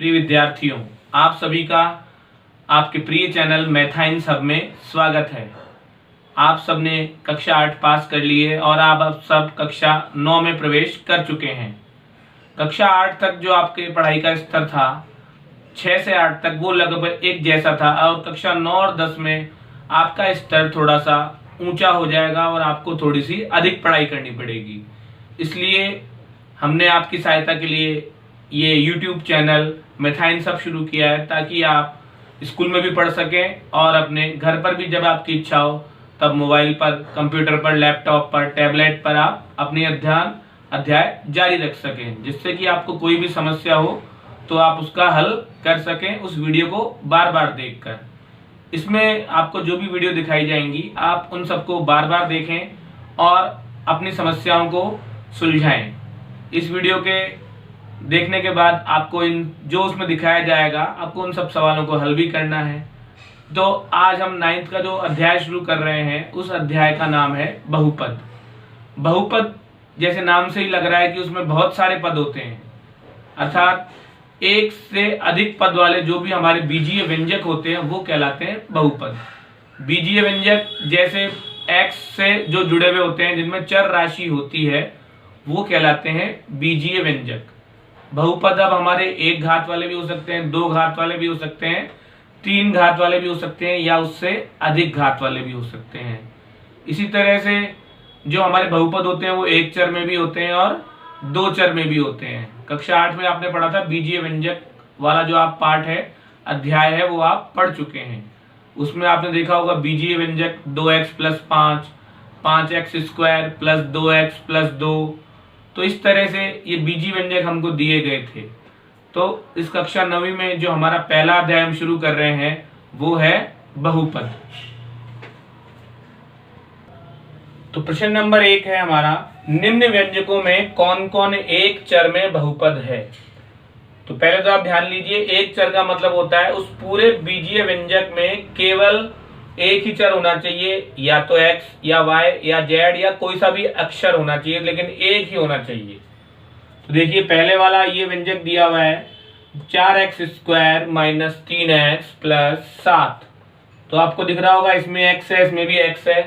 प्रिय विद्यार्थियों, आप सभी का आपके प्रिय चैनल मैथाइंस हब में स्वागत है। आप सब ने कक्षा 8 पास कर ली है और आप अब सब कक्षा 9 में प्रवेश कर चुके हैं। कक्षा 8 तक जो आपके पढ़ाई का स्तर था 6 से 8 तक वो लगभग एक जैसा था और कक्षा 9 और 10 में आपका स्तर थोड़ा सा ऊंचा हो जाएगा और आपको थोड़ी सी अधिक पढ़ाई करनी पड़ेगी। इसलिए हमने आपकी सहायता के लिए ये YouTube चैनल मैथाइंस हब शुरू किया है ताकि आप स्कूल में भी पढ़ सकें और अपने घर पर भी जब आपकी इच्छा हो तब मोबाइल पर, कंप्यूटर पर, लैपटॉप पर, टैबलेट पर आप अपनी अध्याय जारी रख सकें, जिससे कि आपको कोई भी समस्या हो तो आप उसका हल कर सकें उस वीडियो को बार बार देखकर। इसमें आपको जो भी वीडियो दिखाई जाएंगी आप उन सबको बार बार देखें और अपनी समस्याओं को सुलझाएं। इस वीडियो के देखने के बाद आपको इन जो उसमें दिखाया जाएगा आपको उन सब सवालों को हल भी करना है। तो आज हम 9th का जो अध्याय शुरू कर रहे हैं उस अध्याय का नाम है बहुपद। बहुपद जैसे नाम से ही लग रहा है कि उसमें बहुत सारे पद होते हैं, अर्थात एक से अधिक पद वाले जो भी हमारे बीजीय व्यंजक होते हैं वो कहलाते हैं बहुपद। बीजीय व्यंजक जैसे x से जो जुड़े हुए होते हैं, जिनमें चर राशि होती है, वो कहलाते हैं बीजीय व्यंजक। बहुपद अब हमारे एक घात वाले भी हो सकते हैं, दो घात वाले भी हो सकते हैं, तीन घात वाले भी हो सकते हैं या उससे अधिक घात वाले भी हो सकते हैं। इसी तरह से जो हमारे बहुपद होते हैं वो एक चर में भी होते हैं और दो चर में भी होते हैं। कक्षा 8 में आपने पढ़ा था बीजीय व्यंजक वाला जो आप पाठ है, अध्याय है, वो आप पढ़ चुके हैं। उसमें आपने देखा होगा बीजीय व्यंजक 2x + 5, 5x² + 2x + 2। तो इस तरह से ये बीजीय व्यंजक हमको दिए गए थे। तो इस कक्षा 9वीं में जो हमारा पहला अध्याय हम शुरू कर रहे हैं वो है बहुपद। तो प्रश्न नंबर 1 है हमारा, निम्न व्यंजकों में कौन कौन एक चर में बहुपद है। तो पहले तो आप ध्यान लीजिए, एक चर का मतलब होता है उस पूरे बीजीय व्यंजक में केवल एक ही चर होना चाहिए, या तो x या y या z या कोई सा भी अक्षर होना चाहिए, लेकिन एक ही होना चाहिए। तो देखिए पहले वाला ये व्यंजक दिया हुआ है 4x² - 3x + 7। तो आपको दिख रहा होगा इसमें x है, इसमें भी x है,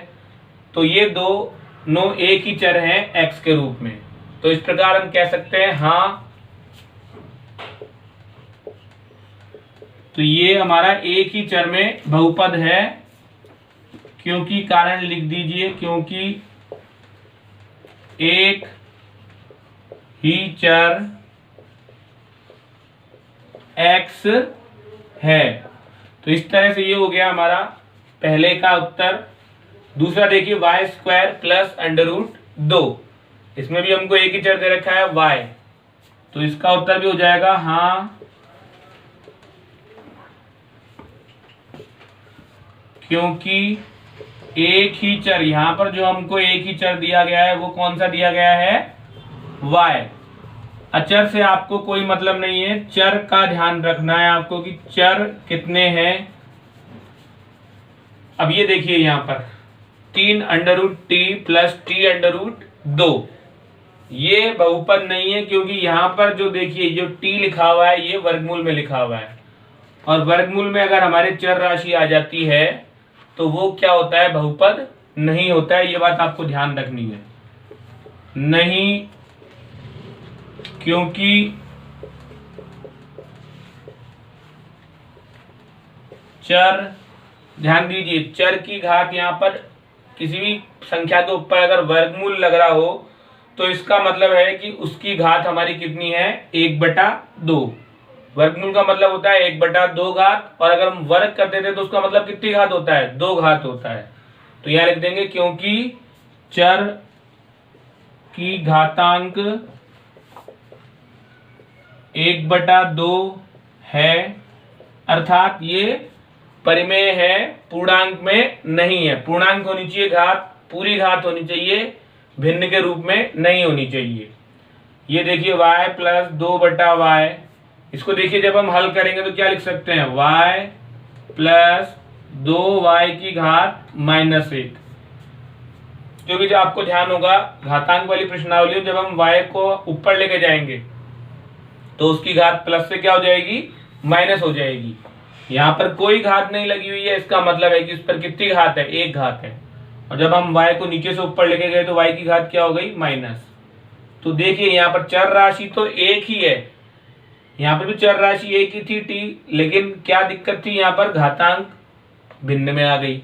तो ये दोनों एक ही चर हैं x के रूप में। तो इस प्रकार हम कह सकते हैं हाँ, तो ये हमारा एक ही चर में बहुपद है, क्योंकि कारण लिख दीजिए, क्योंकि एक ही चर x है। तो इस तरह से ये हो गया हमारा पहले का उत्तर। दूसरा देखिए y² + √2, इसमें भी हमको एक ही चर दे रखा है y, तो इसका उत्तर भी हो जाएगा हाँ, क्योंकि एक ही चर, यहां पर जो हमको एक ही चर दिया गया है वो कौन सा दिया गया है, y। अचर से आपको कोई मतलब नहीं है, चर का ध्यान रखना है आपको कि चर कितने हैं। अब ये देखिए यहां पर 3√t + t√2, ये बहुपद नहीं है, क्योंकि यहां पर जो देखिए जो t लिखा हुआ है ये वर्गमूल में लिखा हुआ है, और वर्गमूल में अगर हमारे चर राशि आ जाती है तो वो क्या होता है, बहुपद नहीं होता है। ये बात आपको ध्यान रखनी है, नहीं, क्योंकि चर, ध्यान दीजिए, चर की घात यहां पर किसी भी संख्या के ऊपर अगर वर्गमूल लग रहा हो तो इसका मतलब है कि उसकी घात हमारी कितनी है, 1/2। वर्गमूल का मतलब होता है 1/2 घात, और अगर हम वर्ग कर देते तो उसका मतलब कितनी घात होता है, 2 घात होता है। तो यहां लिख देंगे क्योंकि चर की घातांक 1/2 है, अर्थात ये परिमेय है, पूर्णांक में नहीं है। पूर्णांक होनी चाहिए घात, पूरी घात होनी चाहिए, भिन्न के रूप में नहीं होनी चाहिए। ये देखिए y + 2/y, इसको देखिए जब हम हल करेंगे तो क्या लिख सकते हैं, y + 2y की घात -1। क्योंकि जब आपको ध्यान होगा घातांक वाली प्रश्नावली जब हम y को ऊपर लेके जाएंगे तो उसकी घात प्लस से क्या हो जाएगी, माइनस हो जाएगी। यहाँ पर कोई घात नहीं लगी हुई है, इसका मतलब है कि उस पर कितनी घात है, एक घात है। और जब हम y को नीचे से ऊपर लेके गए तो y की घात क्या हो गई, माइनस। तो देखिए यहाँ पर चर राशि तो एक ही है, यहाँ पर भी चर राशि एक ही थी t, लेकिन क्या दिक्कत थी, यहाँ पर घातांक भिन्न में आ गई।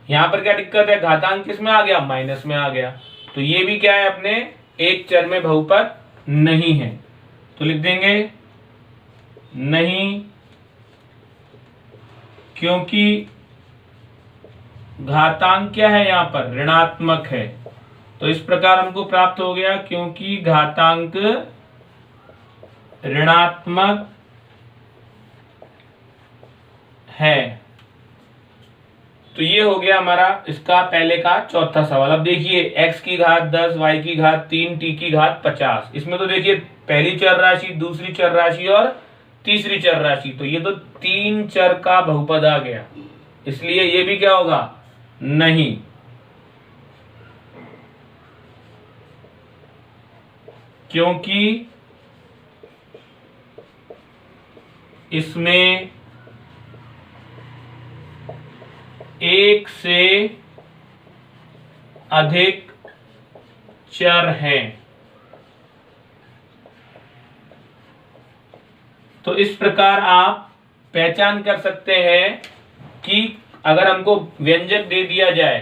यहाँ पर क्या दिक्कत है, घातांक किस में आ गया, माइनस में आ गया। तो ये भी क्या है, अपने एक चर में बहुपद नहीं है। तो लिख देंगे नहीं, क्योंकि घातांक क्या है, यहाँ पर ऋणात्मक है। तो इस प्रकार हमको प्राप्त हो गया, क्योंकि घातांक ऋणात्मक है। तो ये हो गया हमारा इसका पहले का चौथा सवाल। अब देखिए x की घात 10, y की घात 3, t की घात 50। इसमें तो देखिए पहली चर राशि, दूसरी चर राशि और तीसरी चर राशि, तो ये तो तीन चर का बहुपद आ गया, इसलिए ये भी क्या होगा, नहीं। क्योंकि इसमें एक से अधिक चर हैं। तो इस प्रकार आप पहचान कर सकते हैं कि अगर हमको व्यंजक दे दिया जाए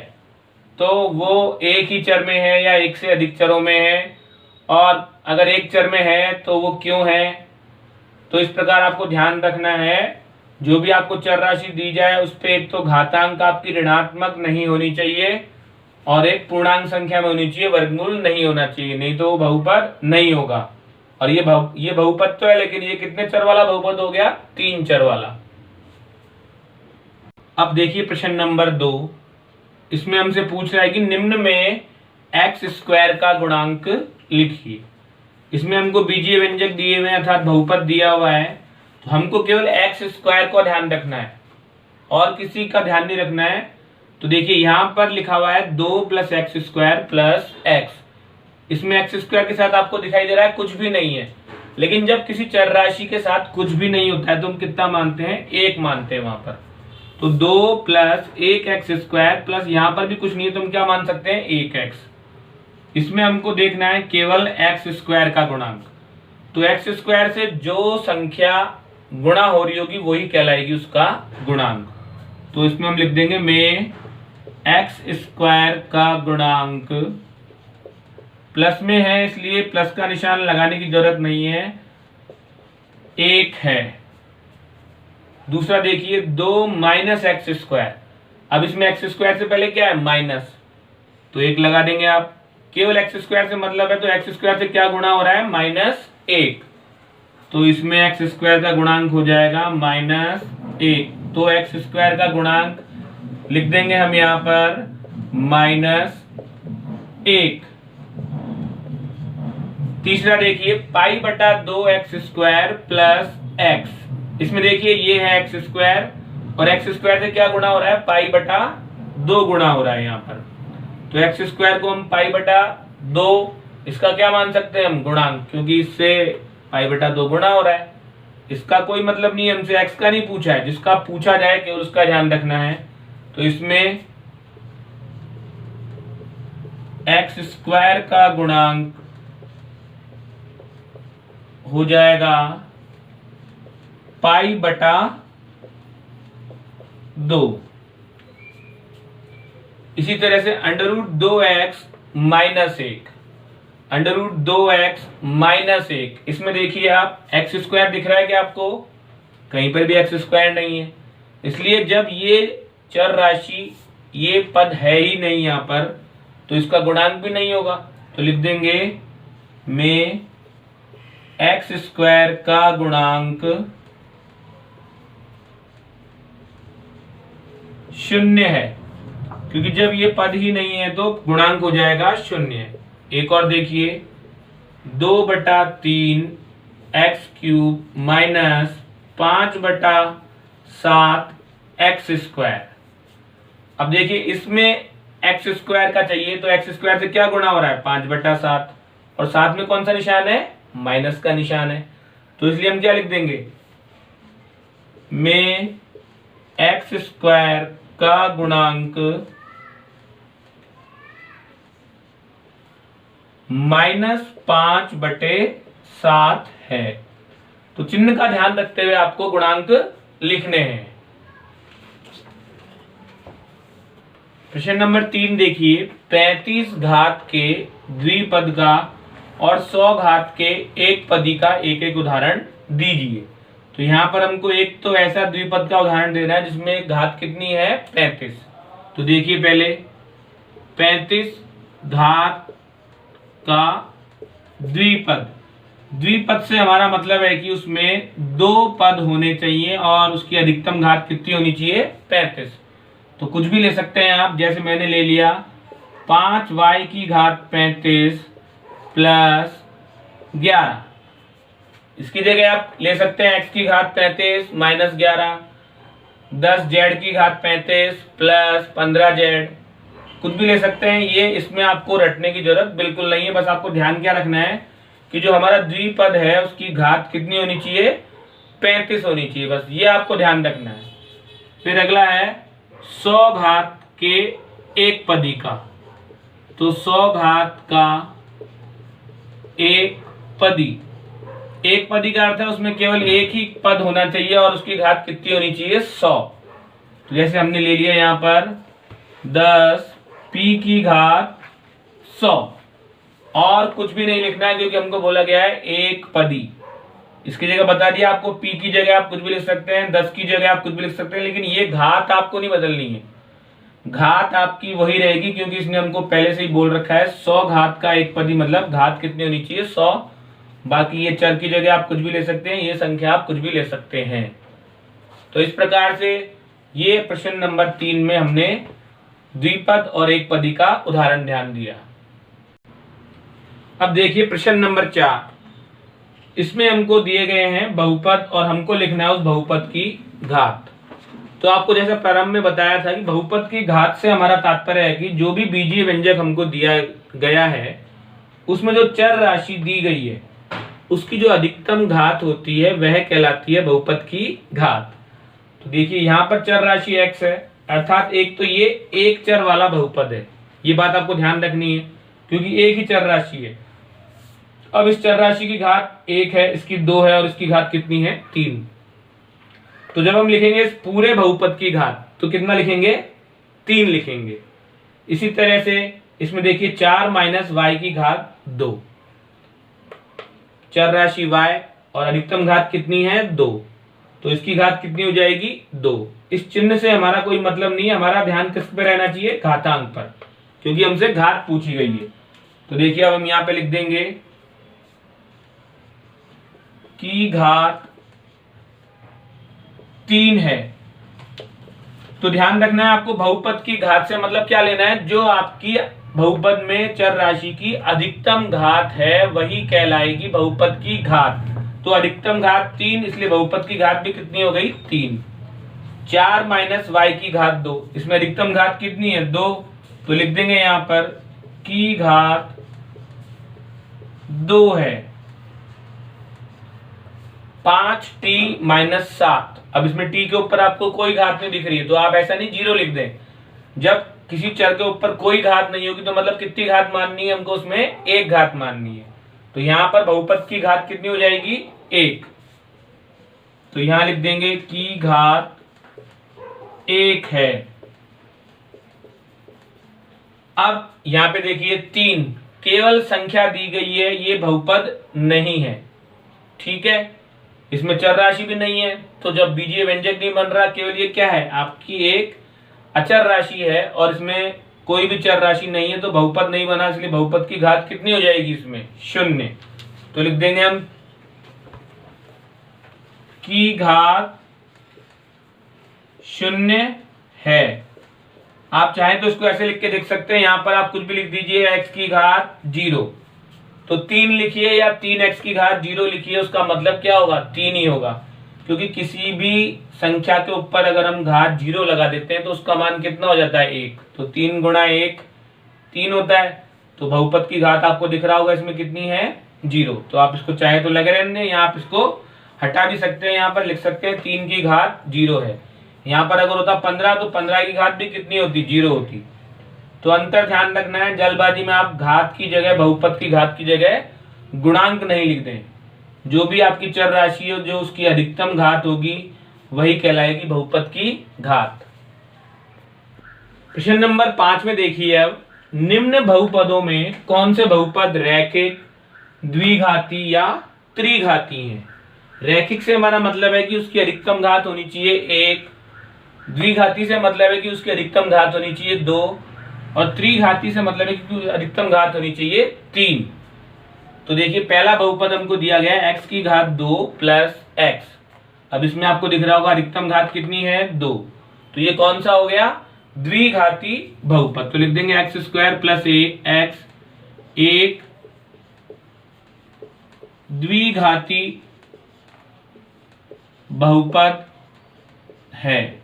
तो वो एक ही चर में है या एक से अधिक चरों में है, और अगर एक चर में है तो वो क्यों है। तो इस प्रकार आपको ध्यान रखना है, जो भी आपको चर राशि दी जाए उस पे एक तो घातांक आपकी ऋणात्मक नहीं होनी चाहिए और एक पूर्णांक संख्या में होनी चाहिए, वर्गमूल नहीं होना चाहिए, नहीं तो वो बहुपद नहीं होगा। और ये बहुपद तो है, लेकिन ये कितने चर वाला बहुपद हो गया, तीन चर वाला। अब देखिए प्रश्न नंबर 2, इसमें हमसे पूछ रहा है कि निम्न में एक्स स्क्वायर का गुणांक लिखिए। इसमें हमको बीजीय व्यंजक दिए हुए हैं, अर्थात बहुपद दिया हुआ है, तो हमको केवल एक्स स्क्वायर का ध्यान रखना है और किसी का ध्यान नहीं रखना है। तो देखिए यहाँ पर लिखा हुआ है 2 + x² + x। इसमें एक्स स्क्वायर के साथ आपको दिखाई दे रहा है कुछ भी नहीं है, लेकिन जब किसी चर राशि के साथ कुछ भी नहीं होता है तो हम कितना मानते हैं, 1 मानते हैं वहां पर। तो 2 + 1x² प्लस यहाँ पर भी कुछ नहीं है तो हम क्या मान सकते हैं, 1x। इसमें हमको देखना है केवल x² का गुणांक। तो x² से जो संख्या गुणा हो रही होगी वही कहलाएगी उसका गुणांक। तो इसमें हम लिख देंगे में x² का गुणांक, प्लस में है इसलिए प्लस का निशान लगाने की जरूरत नहीं है, 1 है। दूसरा देखिए 2 - x²। अब इसमें x² से पहले क्या है, माइनस, तो 1 लगा देंगे आप। केवल x² से मतलब है तो x² से क्या गुणा हो रहा है, -1। तो इसमें x² का गुणांक हो जाएगा -1। तो x² का गुणांक लिख देंगे हम यहाँ पर -1। तीसरा देखिए π/2x² + x। इसमें देखिए ये है x² और x² से क्या गुणा हो रहा है, π/2 गुणा हो रहा है यहाँ पर। तो x² को हम π/2, इसका क्या मान सकते हैं हम, गुणांक, क्योंकि इससे π/2 गुणा हो रहा है। इसका कोई मतलब नहीं, हमसे x का नहीं पूछा है, जिसका पूछा जाए केवल उसका ध्यान रखना है। तो इसमें x² का गुणांक हो जाएगा π/2। इसी तरह से √2x - 1, √2x - 1। इसमें देखिए आप x² दिख रहा है कि आपको, कहीं पर भी x² नहीं है, इसलिए जब ये चर राशि, ये पद है ही नहीं यहाँ पर, तो इसका गुणांक भी नहीं होगा। तो लिख देंगे में x² का गुणांक 0 है, क्योंकि जब ये पद ही नहीं है तो गुणांक हो जाएगा 0। एक और देखिए 2/3 x³ - 5/7 x²। अब देखिए इसमें x² का चाहिए, तो x² से क्या गुणा हो रहा है, 5/7, और साथ में कौन सा निशान है, माइनस का निशान है। तो इसलिए हम क्या लिख देंगे, में एक्स स्क्वायर का गुणांक -5/7 है। तो चिन्ह का ध्यान रखते हुए आपको गुणांक लिखने हैं। प्रश्न नंबर 3 देखिए, 35 घात के द्विपद का और 100 घात के एक पदी का एक एक उदाहरण दीजिए। तो यहाँ पर हमको एक तो ऐसा द्विपद का उदाहरण देना है जिसमें घात कितनी है, 35। तो देखिए पहले 35 घात का द्विपद, द्विपद से हमारा मतलब है कि उसमें 2 पद होने चाहिए और उसकी अधिकतम घात कितनी होनी चाहिए, 35। तो कुछ भी ले सकते हैं आप, जैसे मैंने ले लिया 5y की घात 35 प्लस 11। इसकी जगह आप ले सकते हैं x की घात 35 माइनस 11, 10z की घात 35 प्लस 15z, कुछ भी ले सकते हैं। ये इसमें आपको रटने की जरूरत बिल्कुल नहीं है, बस आपको ध्यान क्या रखना है कि जो हमारा द्विपद है उसकी घात कितनी होनी चाहिए, 35 होनी चाहिए, बस ये आपको ध्यान रखना है। फिर अगला है 100 घात के एक पदी का। तो 100 घात का एक पदी, एक पदी का अर्थ है उसमें केवल एक ही पद होना चाहिए और उसकी घात कितनी होनी चाहिए, 100। तो जैसे हमने ले लिया यहाँ पर 10 p की घात 100, और कुछ भी नहीं लिखना है क्योंकि हमको बोला गया है एक पदी। इसकी जगह बता दिया आपको, p की जगह आप कुछ भी लिख सकते हैं, 10 की जगह आप कुछ भी लिख सकते हैं, लेकिन ये घात आपको नहीं बदलनी है। घात आपकी वही रहेगी क्योंकि इसने हमको पहले से ही बोल रखा है 100 घात का एक पदी, मतलब घात कितनी होनी चाहिए, 100। बाकी ये चर की जगह आप कुछ भी ले सकते हैं, ये संख्या आप कुछ भी ले सकते हैं। तो इस प्रकार से ये प्रश्न नंबर 3 में हमने द्विपद और एक पदी का उदाहरण ध्यान दिया। अब देखिए प्रश्न नंबर 4, इसमें हमको दिए गए हैं बहुपद और हमको लिखना है उस बहुपद की घात। तो आपको जैसे प्रारंभ में बताया था कि बहुपद की घात से हमारा तात्पर्य है कि जो भी बीजीय व्यंजक हमको दिया गया है उसमें जो चर राशि दी गई है उसकी जो अधिकतम घात होती है वह कहलाती है बहुपद की घात। तो देखिए यहाँ पर चर राशि x है, अर्थात एक तो ये एक चर वाला बहुपद है, ये बात आपको ध्यान रखनी है क्योंकि एक ही चर राशि है। अब इस चर राशि की घात 1 है, इसकी 2 है और इसकी घात कितनी है, 3। तो जब हम लिखेंगे इस पूरे बहुपद की घात तो कितना लिखेंगे, 3 लिखेंगे। इसी तरह से इसमें देखिए 4 माइनस y की घात 2, चर राशि y और अधिकतम घात कितनी है, 2, तो इसकी घात कितनी हो जाएगी, 2। इस चिन्ह से हमारा कोई मतलब नहीं है, हमारा ध्यान किस पे रहना चाहिए, घातांक पर, क्योंकि हमसे घात पूछी गई है। तो देखिए अब हम यहाँ पे लिख देंगे की घात 3 है। तो ध्यान रखना है आपको, बहुपद की घात से मतलब क्या लेना है, जो आपकी बहुपद में चर राशि की अधिकतम घात है वही कहलाएगी बहुपद की घात। तो अधिकतम घात 3, इसलिए बहुपद की घात भी कितनी हो गई, 3। 4 माइनस y की घात 2, इसमें अधिकतम घात कितनी है, 2, तो लिख देंगे यहाँ पर की घात 2 है। 5t माइनस 7, अब इसमें t के ऊपर आपको कोई घात नहीं दिख रही है तो आप ऐसा नहीं 0 लिख दें। जब किसी चर के ऊपर कोई घात नहीं होगी तो मतलब कितनी घात माननी है हमको, उसमें एक घात माननी है। तो यहां पर बहुपद की घात कितनी हो जाएगी, 1। तो यहां लिख देंगे की घात 1 है। अब यहां पे देखिए 3 केवल संख्या दी गई है, ये बहुपद नहीं है, ठीक है। इसमें चर राशि भी नहीं है, तो जब बीजीय व्यंजक नहीं बन रहा, केवल ये क्या है, आपकी एक अचर राशि है और इसमें कोई भी चर राशि नहीं है, तो बहुपद नहीं बना, इसलिए बहुपद की घात कितनी हो जाएगी, इसमें 0। तो लिख देंगे हम की घात 0 है। आप चाहें तो इसको ऐसे लिख के देख सकते हैं, यहां पर आप कुछ भी लिख दीजिए, x की घात 0, तो 3 लिखिए या 3x की घात 0 लिखिए, उसका मतलब क्या होगा, 3 ही होगा, क्योंकि किसी भी संख्या के ऊपर अगर हम घात 0 लगा देते हैं तो उसका मान कितना हो जाता है, 1। तो 3 गुणा 1 3 होता है। तो बहुपद की घात आपको दिख रहा होगा इसमें कितनी है, 0। तो आप इसको चाहे तो लगे रहने या आप इसको हटा भी सकते हैं, यहाँ पर लिख सकते हैं 3 की घात 0 है। यहाँ पर अगर होता 15 तो 15 की घात भी कितनी होती, 0 होती। तो अंतर ध्यान रखना है, जल्दबाजी में आप घात की जगह, बहुपद की घात की जगह गुणांक नहीं लिख दें। जो भी आपकी चर राशि हो, जो उसकी अधिकतम घात होगी वही कहलाएगी बहुपद की घात। प्रश्न नंबर 5 में देखिए, अब निम्न बहुपदों में कौन से बहुपद रैखिक, द्विघाती या त्रिघाती हैं। रैखिक से हमारा मतलब है कि उसकी अधिकतम घात होनी चाहिए 1, द्विघाती से मतलब है कि उसकी अधिकतम घात होनी चाहिए 2, और त्रिघाती से मतलब है कि अधिकतम घात होनी चाहिए 3। तो देखिए पहला बहुपद हमको दिया गया है x की घात 2 प्लस x। अब इसमें आपको दिख रहा होगा अधिकतम घात कितनी है, 2। तो ये कौन सा हो गया, द्विघाती बहुपद। तो लिख देंगे एक्स स्क्वायर प्लस एक्स एक द्विघाती बहुपद है।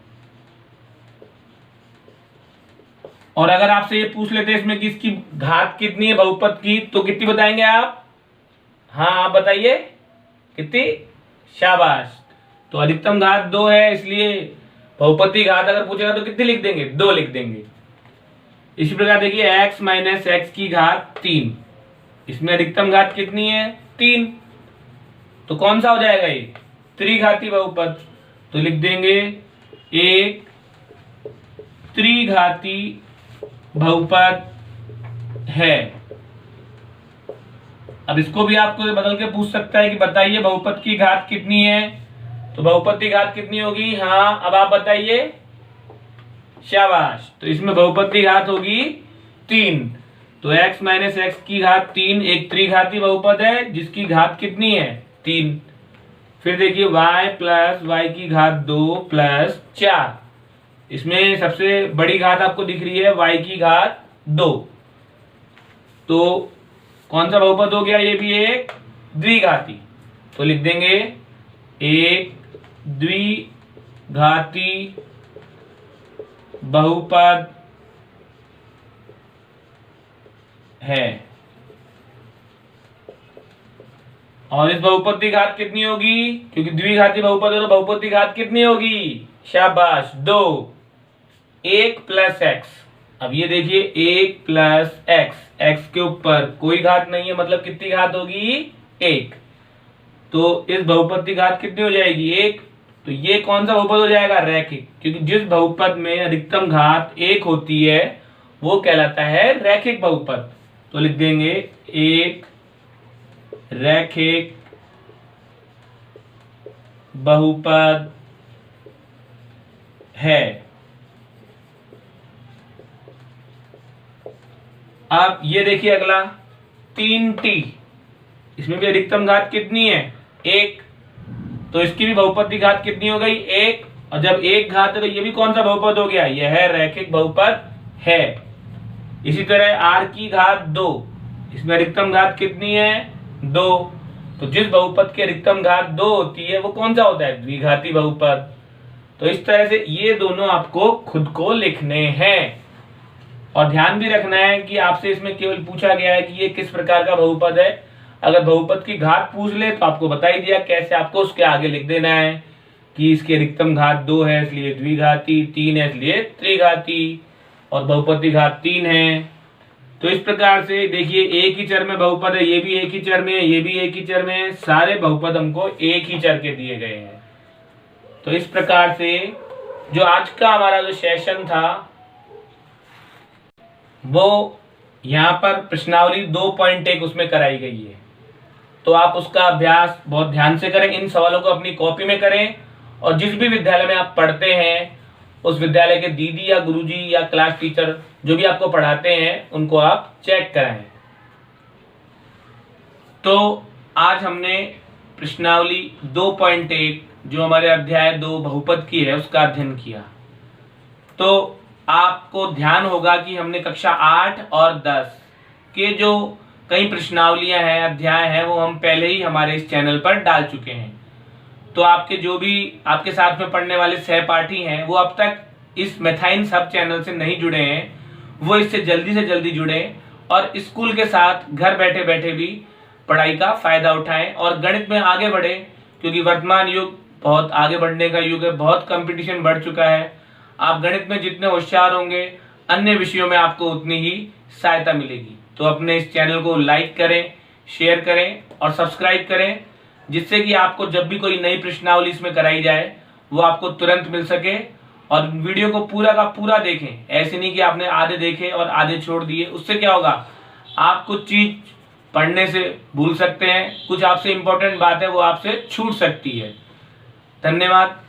और अगर आपसे ये पूछ लेते हैं इसमें कि इसकी घात कितनी है बहुपद की, तो कितनी बताएंगे आप? हाँ आप बताइए कितनी, शाबाश। तो अधिकतम घात 2 है, इसलिए बहुपद की घात अगर पूछेगा तो कितनी लिख देंगे, 2 लिख देंगे। इसी प्रकार देखिए x माइनस एक्स की घात 3, इसमें अधिकतम घात कितनी है, 3। तो कौन सा हो जाएगा ये, त्रिघाती बहुपद। तो लिख देंगे एक त्रिघाती बहुपद है। अब इसको भी आपको बदल के पूछ सकता है कि बताइए बहुपद की घात कितनी है। तो बहुपद की घात कितनी होगी, हाँ अब आप बताइए, शाबाश। तो इसमें बहुपद की घात होगी 3। तो x माइनस एक्स की घात 3 एक त्रिघाती बहुपद है जिसकी घात कितनी है, 3। फिर देखिए y प्लस वाई की घात 2 प्लस 4, इसमें सबसे बड़ी घात आपको दिख रही है y की घात 2। तो कौन सा बहुपद हो गया, ये भी एक द्विघाती। तो लिख देंगे एक द्विघाती बहुपद है। और इस बहुपद की घात कितनी होगी, क्योंकि द्विघाती बहुपद है तो बहुपद की घात कितनी होगी, शाबाश 2, 1 प्लस एक्स। अब ये देखिए 1 प्लस एक्स, एक्स के ऊपर कोई घात नहीं है, मतलब कितनी घात होगी, 1। तो इस बहुपद की घात कितनी हो जाएगी, 1। तो ये कौन सा बहुपद हो जाएगा, रैखिक, क्योंकि जिस बहुपद में अधिकतम घात 1 होती है वो कहलाता है रैखिक बहुपद। तो लिख देंगे एक रैखिक बहुपद है। अब ये देखिए अगला 3t, इसमें भी अधिकतम घात कितनी है, 1। तो इसकी भी बहुपद की घात कितनी हो गई, 1। और जब 1 घात है तो ये भी कौन सा बहुपद हो गया, यह है रैखिक बहुपद है। इसी तरह r की घात 2, इसमें अधिकतम घात कितनी है, 2। तो जिस बहुपद की अधिकतम घात 2 होती है वो कौन सा होता है, द्विघाती बहुपद। तो इस तरह से ये दोनों आपको खुद को लिखने हैं। और ध्यान भी रखना है कि आपसे इसमें केवल पूछा गया है कि ये किस प्रकार का बहुपद है। अगर बहुपद की घात पूछ ले तो आपको बता ही दिया कैसे आपको उसके आगे लिख देना है कि इसकी अधिकतम घात 2 है इसलिए द्विघाती, 3 है इसलिए त्रिघाती, और बहुपद की घात 3 है। तो इस प्रकार से देखिए एक ही चर में बहुपद है, ये भी एक ही चर में है, ये भी एक ही चर में है, सारे बहुपद हमको एक ही चर के दिए गए हैं। तो इस प्रकार से जो आज का हमारा जो सेशन था वो यहाँ पर प्रश्नावली 2.1 उसमें कराई गई है। तो आप उसका अभ्यास बहुत ध्यान से करें, इन सवालों को अपनी कॉपी में करें, और जिस भी विद्यालय में आप पढ़ते हैं उस विद्यालय के दीदी या गुरुजी या क्लास टीचर जो भी आपको पढ़ाते हैं उनको आप चेक कराएं। तो आज हमने प्रश्नावली 2.1 जो हमारे अध्याय 2 बहुपद की है उसका अध्ययन किया। तो आपको ध्यान होगा कि हमने कक्षा 8 और 10 के जो कई प्रश्नावलियां हैं, अध्याय हैं, वो हम पहले ही हमारे इस चैनल पर डाल चुके हैं। तो आपके जो भी आपके साथ में पढ़ने वाले सहपाठी हैं वो अब तक इस मैथाइन सब चैनल से नहीं जुड़े हैं, वो इससे जल्दी से जल्दी जुड़े और स्कूल के साथ घर बैठे बैठे भी पढ़ाई का फायदा उठाएं और गणित में आगे बढ़े, क्योंकि वर्तमान युग बहुत आगे बढ़ने का युग है, बहुत कंपटीशन बढ़ चुका है। आप गणित में जितने होशियार होंगे, अन्य विषयों में आपको उतनी ही सहायता मिलेगी। तो अपने इस चैनल को लाइक करें, शेयर करें और सब्सक्राइब करें, जिससे कि आपको जब भी कोई नई प्रश्नावली इसमें कराई जाए वो आपको तुरंत मिल सके। और वीडियो को पूरा का पूरा देखें, ऐसे नहीं कि आपने आधे देखे और आधे छोड़ दिए। उससे क्या होगा, आप कुछ चीज पढ़ने से भूल सकते हैं, कुछ आपसे इंपॉर्टेंट बात है वो आपसे छूट सकती है। धन्यवाद।